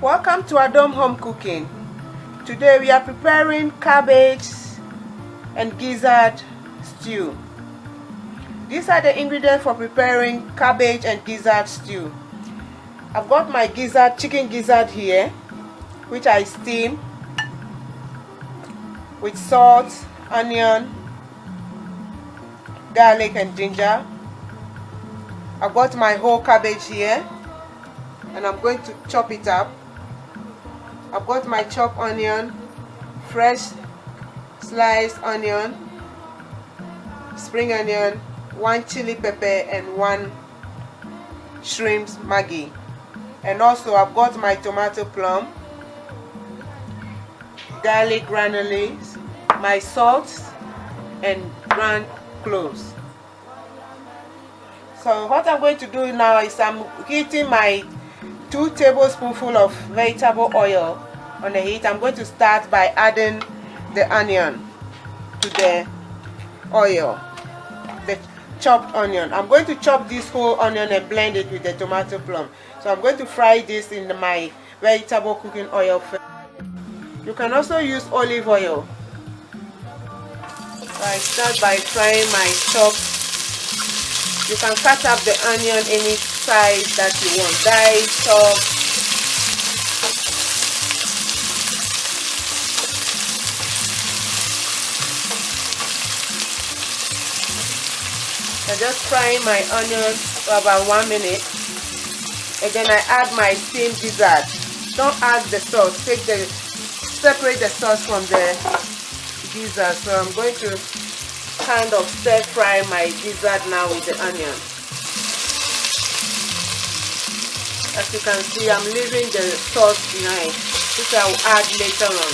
Welcome to Adom Home Cooking. Today we are preparing cabbage and gizzard stew. These are the ingredients for preparing cabbage and gizzard stew. I've got my chicken gizzard here, which I steam with salt, onion, garlic and ginger. I've got my whole cabbage here and I'm going to chop it up. I've got my chopped onion, fresh sliced onion, spring onion, 1 chili pepper and 1 shrimp magie. And also I've got my tomato plum, garlic granules, my salt and ground cloves. So what I'm going to do now is I'm heating my 2 tablespoonfuls of vegetable oil on the heat. I'm going to start by adding the onion to the oil, the chopped onion. I'm going to chop this whole onion and blend it with the tomato plum. So I'm going to fry this in my vegetable cooking oil first. You can also use olive oil. So I start by frying my chopped. You can cut up the onion any size that you want, dice, chop. I'm just frying my onions for about 1 minute, and then I add my steamed gizzard. Don't add the sauce. Separate the sauce from the gizzard. So I'm going to kind of stir fry my gizzard now with the onion. As you can see, I'm leaving the sauce behind, which I will add later on.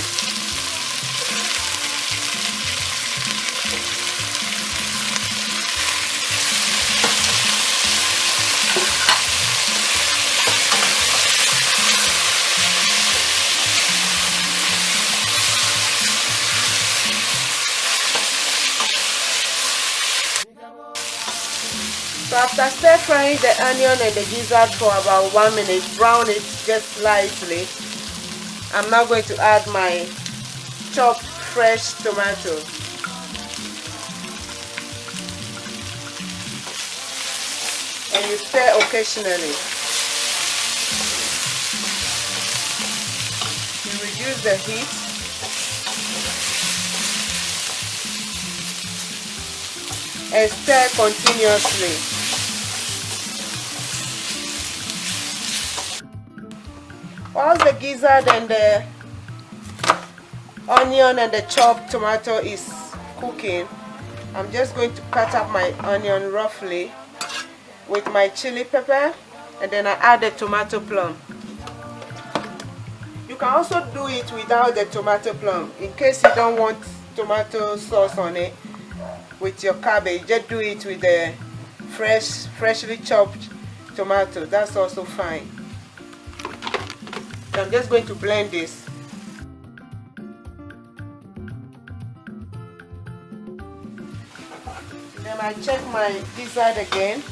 So after stir frying the onion and the gizzard for about 1 minute, brown it just lightly, I'm now going to add my chopped fresh tomato. And you stir occasionally. You reduce the heat. And stir continuously. While the gizzard and the onion and the chopped tomato is cooking, I'm just going to cut up my onion roughly with my chili pepper, and then I add the tomato plum. You can also do it without the tomato plum in case you don't want tomato sauce on it. With your cabbage, just do it with the freshly chopped tomato. That's also fine. So I'm just going to blend this. Then I check my gizzard again.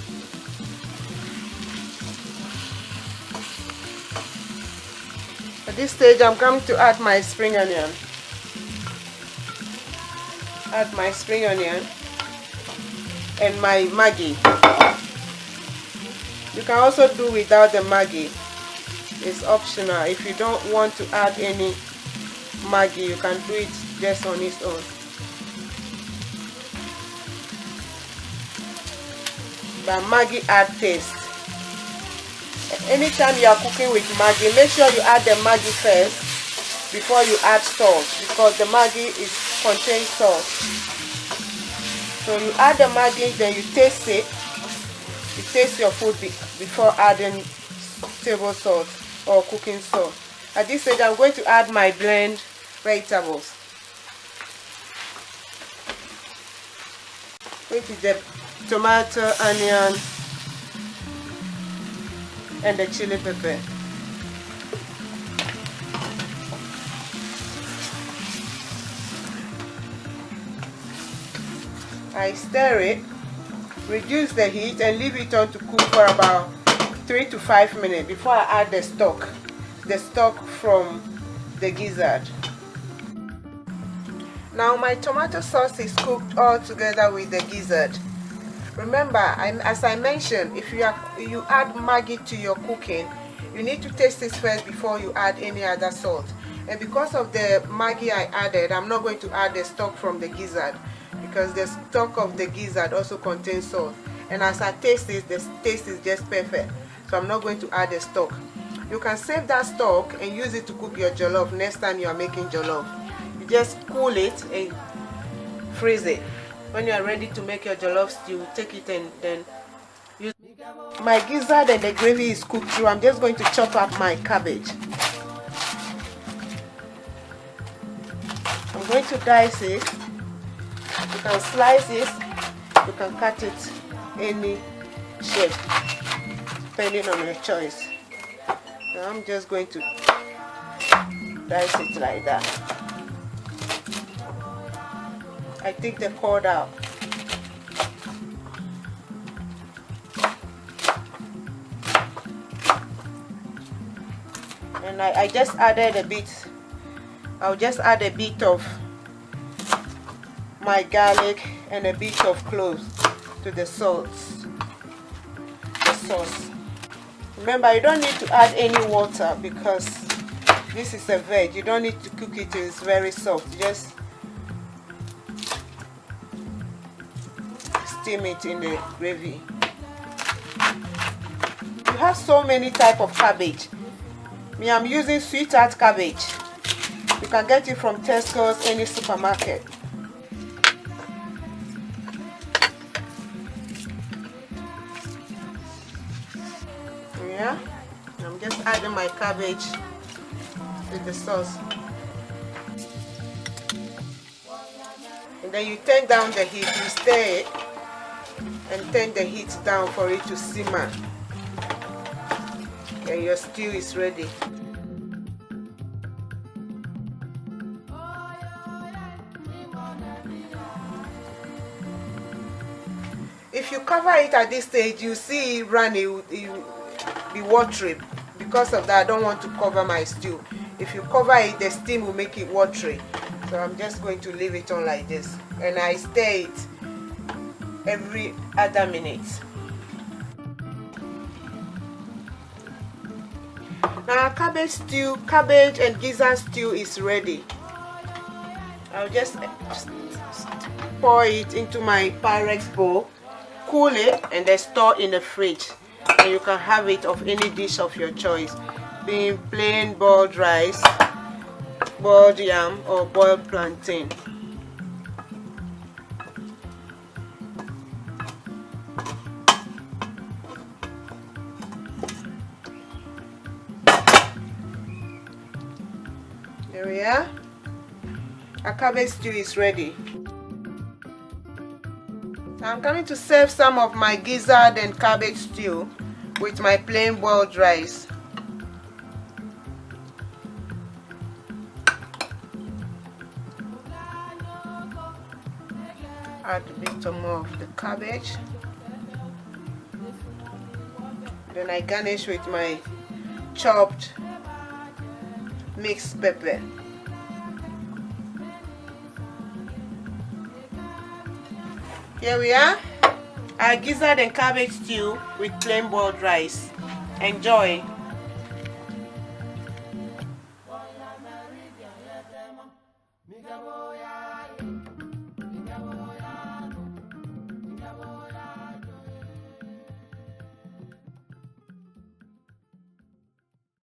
At this stage, I'm going to add my spring onion. Add my spring onion and my magie. You can also do without the magie. It's optional. If you don't want to add any magie, you can do it just on its own. But magie add taste. Anytime you are cooking with magie, make sure you add the magie first before you add salt, because the magie contains salt. So you add the magie, then you taste it. You taste your food before adding table salt or cooking salt. At this stage, I'm going to add my blend vegetables, which is the tomato, onion, and the chili pepper. I stir it, reduce the heat and leave it on to cook for about 3 to 5 minutes before I add the stock. the stock from the gizzard. Now my tomato sauce is cooked all together with the gizzard. Remember, as I mentioned, if you add Maggi to your cooking, you need to taste it first before you add any other salt. And because of the Maggi I added, I'm not going to add the stock from the gizzard, because the stock of the gizzard also contains salt. And as I taste it, the taste is just perfect. So I'm not going to add the stock. You can save that stock and use it to cook your jollof next time you are making jollof. You just cool it and freeze it. When you are ready to make your jollof stew, take it and then use. My gizzard and the gravy is cooked through. I'm just going to chop up my cabbage. I'm going to dice it. You can slice it, you can cut it any shape depending on your choice. Now I'm just going to dice it like that. I take the cord out. And I just added a bit. I'll just add a bit of my garlic and a bit of cloves to the sauce. Remember, you don't need to add any water because this is a veg. You don't need to cook it till it's very soft. Just steam it in the gravy. You have so many types of cabbage. Me, I'm using sweetheart cabbage. You can get it from Tesco's, any supermarket. Yeah, I'm just adding my cabbage with the sauce. And then you turn down the heat, you stir it and turn the heat down for it to simmer. And your stew is ready. If you cover it at this stage, you see it run, it will be watery. Because of that, I don't want to cover my stew. If you cover it, the steam will make it watery. So I'm just going to leave it on like this. And I stir it every other minute. Now cabbage and gizzard stew is ready. I'll just pour it into my Pyrex bowl, cool it, and then store in the fridge. And you can have it of any dish of your choice, being plain boiled rice, boiled yam, or boiled plantain. There we are. Our cabbage stew is ready. So I'm coming to serve some of my gizzard and cabbage stew with my plain boiled rice. Add a bit more of the cabbage. Then I garnish with my chopped mixed pepper. Here we are, our gizzard and cabbage stew with plain boiled rice. Enjoy!